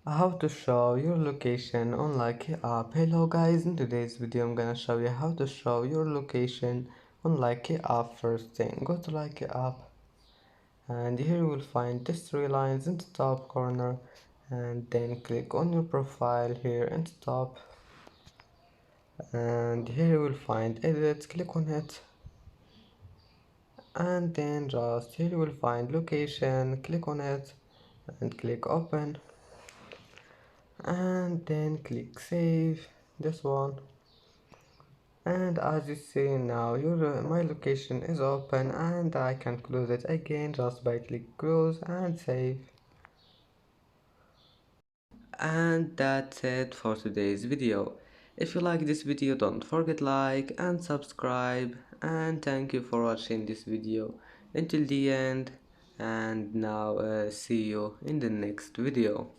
How to show your location on Likee app. Hello guys, in today's video I'm gonna show you how to show your location on Likee app. First thing, go to Likee app and here you will find these three lines in the top corner, and then click on your profile here in the top, and here you will find edit, click on it, and then just here you will find location, click on it and click open, and then click save this one. And as you see now, my location is open and I can close it again just by click close and save. And that's it for today's video. If you like this video, don't forget like and subscribe, and thank you for watching this video until the end. And now see you in the next video.